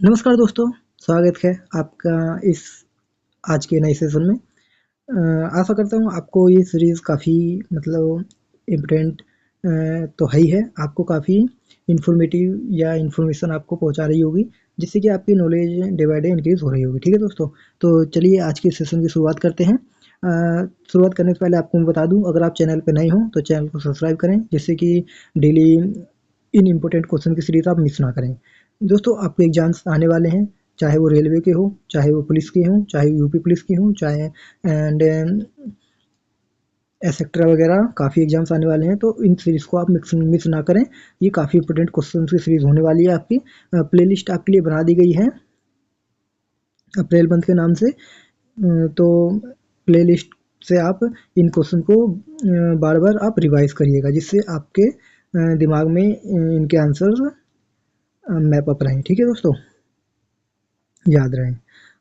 नमस्कार दोस्तों, स्वागत है आपका इस आज के नए सेशन में। आशा करता हूँ आपको ये सीरीज़ काफ़ी मतलब इम्पोर्टेंट तो है ही है, आपको काफ़ी इन्फॉर्मेटिव या इन्फॉर्मेशन आपको पहुँचा रही होगी, जिससे कि आपकी knowledge day by day increase हो रही होगी। ठीक है दोस्तों, तो चलिए आज के सेशन की शुरुआत करते हैं। शुरुआत करने से पहले आपको मैं बता दूँ, अगर आप चैनल पे नए हों तो चैनल को सब्सक्राइब करें, जिससे कि डेली इन इम्पोर्टेंट क्वेश्चन की सीरीज़ आप मिस ना करें। दोस्तों, आपके एग्जाम्स आने वाले हैं, चाहे वो रेलवे के हो, चाहे वो पुलिस के हों, चाहे यूपी पुलिस की हों, चाहे एंड एसेक्ट्रा वगैरह काफ़ी एग्जाम्स आने वाले हैं, तो इन सीरीज़ को आप मिस ना करें। ये काफ़ी इंपॉर्टेंट क्वेश्चन की सीरीज़ होने वाली है आपकी। प्लेलिस्ट आपके लिए बना दी गई है अप्रैल मंथ के नाम से। तो प्लेलिस्ट से आप इन क्वेश्चन को बार बार आप रिवाइज करिएगा, जिससे आपके दिमाग में इनके आंसर मैप अप रहें। ठीक है दोस्तों, याद रहें।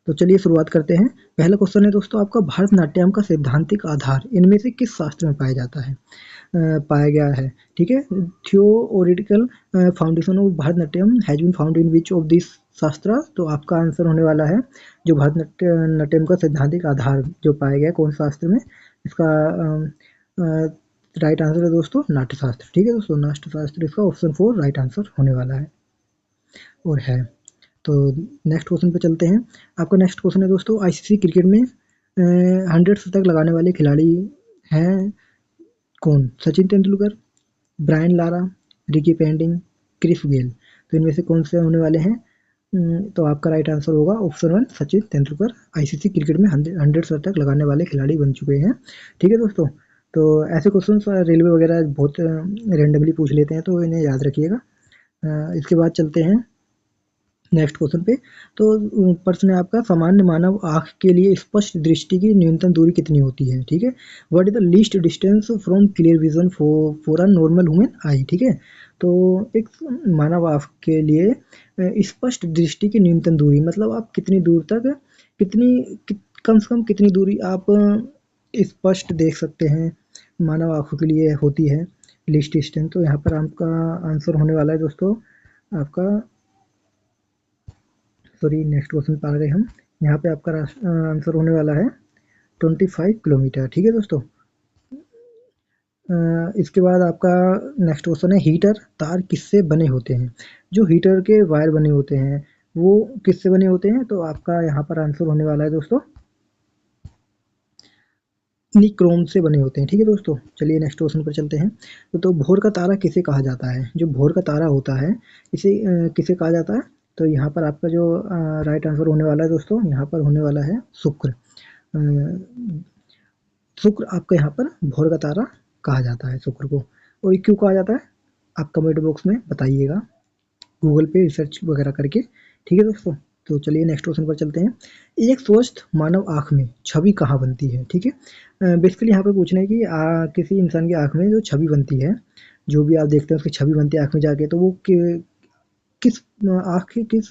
तो चलिए शुरुआत करते हैं। पहला क्वेश्चन है दोस्तों आपका, भारतनाट्यम का सैद्धांतिक आधार इनमें से किस शास्त्र में पाया जाता है? पाया गया है। ठीक है, theoretical foundation of Bharatanatyam has been found in which of this shastra. तो आपका आंसर होने वाला है जो भारतनाट्यम का सैद्धांतिक आधार जो पाया गया कौन शास्त्र में, इसका राइट आंसर है दोस्तों नाट्यशास्त्र। ठीक है दोस्तों, नाट्यशास्त्र इसका ऑप्शन 4 राइट आंसर होने वाला है और है। तो नेक्स्ट क्वेश्चन पे चलते हैं। आपका नेक्स्ट क्वेश्चन है दोस्तों, आईसीसी क्रिकेट में 100 शतक लगाने वाले खिलाड़ी हैं कौन? Sachin Tendulkar, Brian Lara, Ricky Ponting, Chris Gayle. तो इनमें से कौन से होने वाले हैं? तो आपका राइट आंसर होगा option 1 Sachin Tendulkar. ICC cricket में 100 शतक लगाने वाले खिलाड़ी बन चुके हैं। ठीक है दोस्तों, तो ऐसे क्वेश्चन रेलवे वगैरह बहुत रेंडमली पूछ लेते हैं, तो इन्हें याद रखिएगा। इसके बाद चलते हैं नेक्स्ट क्वेश्चन पे। तो प्रश्न है आपका, सामान्य मानव आँख के लिए स्पष्ट दृष्टि की न्यूनतम दूरी कितनी होती है? ठीक है, what is the least distance from clear vision for a normal human आई? ठीक है, तो एक मानव आँख के लिए स्पष्ट दृष्टि की न्यूनतम दूरी मतलब आप कितनी दूर तक कम से कम कितनी दूरी आप स्पष्ट देख सकते हैं, मानव आँखों के लिए होती है लीस्ट डिस्टेंस। तो यहाँ पर आपका आंसर होने वाला है दोस्तों आपका, सॉरी नेक्स्ट क्वेश्चन पर आ गए हम। यहाँ पे आपका आंसर होने वाला है 25 किलोमीटर। ठीक है दोस्तों, इसके बाद आपका नेक्स्ट क्वेश्चन है, हीटर तार किससे बने होते हैं? जो हीटर के वायर बने होते हैं वो किससे बने होते हैं? तो आपका यहाँ पर आंसर होने वाला है दोस्तों निक्रोम से बने होते हैं। ठीक है दोस्तों, चलिए नेक्स्ट क्वेश्चन पर चलते हैं। तो भोर का तारा किसे कहा जाता है? जो भोर का तारा होता है इसे किसे कहा जाता है? तो यहाँ पर आपका जो राइट आंसर होने वाला है दोस्तों, यहाँ पर होने वाला है शुक्र। शुक्र आपका यहाँ पर भोर का तारा कहा जाता है शुक्र को। और ये क्यों कहा जाता है आप कमेंट बॉक्स में बताइएगा, गूगल पे रिसर्च वगैरह करके। ठीक है दोस्तों, तो चलिए नेक्स्ट क्वेश्चन पर चलते हैं। एक स्वस्थ मानव आँख में छवि कहाँ बनती है? ठीक है, बेसिकली यहाँ पे पूछना है कि किसी इंसान की आँख में जो छवि बनती है, जो भी आप देखते हैं उसकी छवि बनती है आँख में जाके, तो वो किस आँख के किस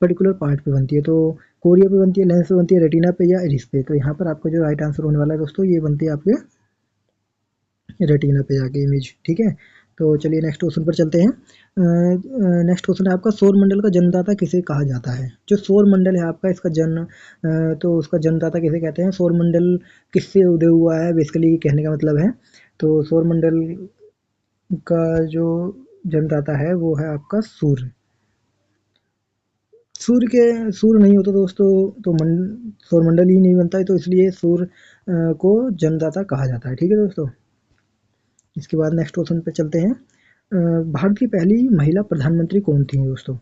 पर्टिकुलर पार्ट पे बनती है? तो कोरिया पे बनती है, लेंस पे बनती है, रेटिना पे या इरिस पे? तो यहाँ पर आपका जो राइट आंसर होने वाला है दोस्तों, ये बनती है आपके रेटिना पे जाके इमेज। ठीक है, तो चलिए नेक्स्ट क्वेश्चन पर चलते हैं। नेक्स्ट क्वेश्चन है आपका, सौर मंडल का जन्मदाता किसे कहा जाता है? जो सौर मंडल है आपका, इसका जन्म तो उसका जन्मदाता किसे कहते हैं? सौर मंडल किससे उदय हुआ है बेसिकली कहने का मतलब है। तो सौर मंडल का जो जन्मदाता है वो है आपका सूर्य। सूर्य नहीं होता दोस्तों तो सौर मंडल ही नहीं बनता है, तो इसलिए सूर्य को जन्मदाता कहा जाता है। ठीक है दोस्तों, इसके बाद नेक्स्ट क्वेश्चन पे चलते हैं। भारत की पहली महिला प्रधानमंत्री कौन थी दोस्तों?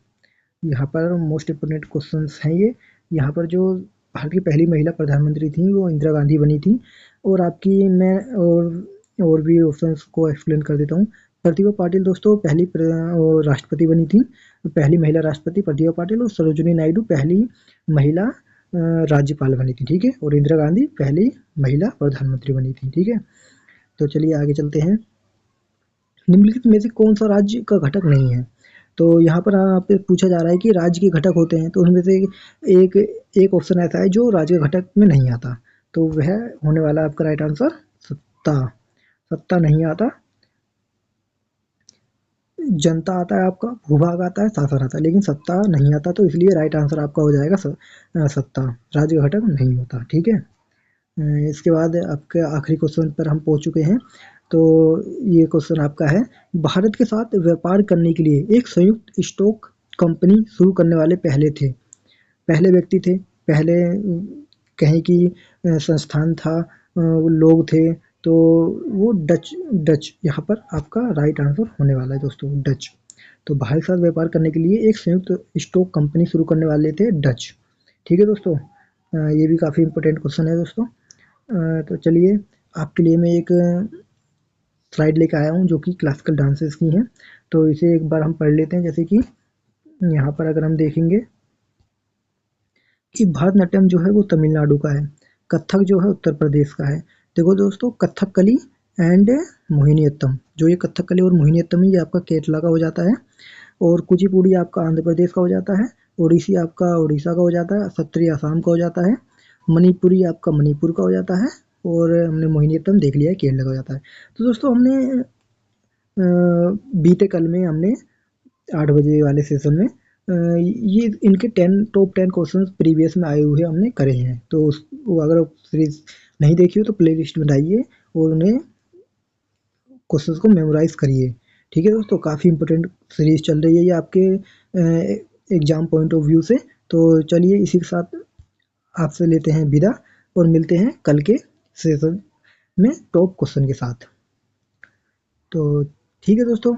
यहाँ पर मोस्ट इम्पोर्टेंट क्वेश्चंस हैं ये। यहाँ पर जो भारत की पहली महिला प्रधानमंत्री थी वो इंदिरा गांधी बनी थी। और आपकी मैं और भी ऑप्शंस को एक्सप्लेन कर देता हूँ। प्रतिभा पाटिल दोस्तों पहली राष्ट्रपति बनी थी, पहली महिला राष्ट्रपति प्रतिभा पाटिल। और सरोजिनी नायडू पहली महिला राज्यपाल बनी थी। ठीक है, और इंदिरा गांधी पहली महिला प्रधानमंत्री बनी थी। ठीक है, तो चलिए आगे चलते हैं। निम्नलिखित में से कौन सा राज्य का घटक नहीं है? तो यहाँ पर आपसे पूछा जा रहा है कि राज्य के घटक होते हैं, तो उनमें से एक एक ऑप्शन ऐसा है जो राज्य के घटक में नहीं आता, तो वह होने वाला है आपका राइट आंसर सत्ता। सत्ता नहीं आता जनता आता है आपका, भूभाग आता है, शासन आता है, लेकिन सत्ता नहीं आता। तो इसलिए राइट आंसर आपका हो जाएगा सत्ता। राज्य का घटक नहीं होता। ठीक है। इसके बाद आपके आखिरी क्वेश्चन पर हम पहुंच चुके हैं। तो ये क्वेश्चन आपका है, भारत के साथ व्यापार करने के लिए एक संयुक्त स्टॉक कंपनी शुरू करने वाले पहले व्यक्ति थे, पहले कहीं की संस्थान था, लोग थे, तो वो डच डच यहाँ पर आपका राइट आंसर होने वाला है दोस्तों, डच। तो भारत के साथ व्यापार करने के लिए एक संयुक्त स्टॉक कंपनी शुरू करने वाले थे डच। ठीक है दोस्तों, ये भी काफ़ी इंपॉर्टेंट क्वेश्चन है दोस्तों। तो चलिए आपके लिए मैं एक स्लाइड लेकर आया हूँ जो कि क्लासिकल डांसेस की हैं। तो इसे एक बार हम पढ़ लेते हैं। जैसे कि यहाँ पर अगर हम देखेंगे कि भरतनाट्यम जो है वो तमिलनाडु का है, कथक जो है उत्तर प्रदेश का है। देखो दोस्तों, कथकली एंड मोहिनीअट्टम, जो ये कथकली और मोहिनीअट्टम है ये आपका केरला का हो जाता है, और कुचिपुड़ी आपका आंध्र प्रदेश का हो जाता है, ओडिसी आपका उड़ीसा का हो जाता है, सत्रिय असम का हो जाता है, मणिपुरी आपका मणिपुर का हो जाता है, और हमने मोहिनीअट्टम देख लिया है केरला का हो जाता है। तो दोस्तों हमने बीते कल में हमने 8 बजे वाले सेशन में ये इनके 10 टॉप 10 क्वेश्चन प्रीवियस में आए हुए हमने करे हैं। तो वो अगर सीरीज नहीं देखी हो तो प्ले लिस्ट में डालिए और उन्हें क्वेश्चंस को मेमोराइज करिए। ठीक है दोस्तों, काफ़ी इंपॉर्टेंट सीरीज चल रही है ये आपके एग्जाम पॉइंट ऑफ व्यू से। तो चलिए इसी के साथ आपसे लेते हैं विदा, और मिलते हैं कल के सेशन में टॉप क्वेश्चन के साथ। तो ठीक है दोस्तों,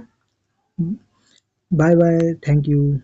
बाय बाय, थैंक यू।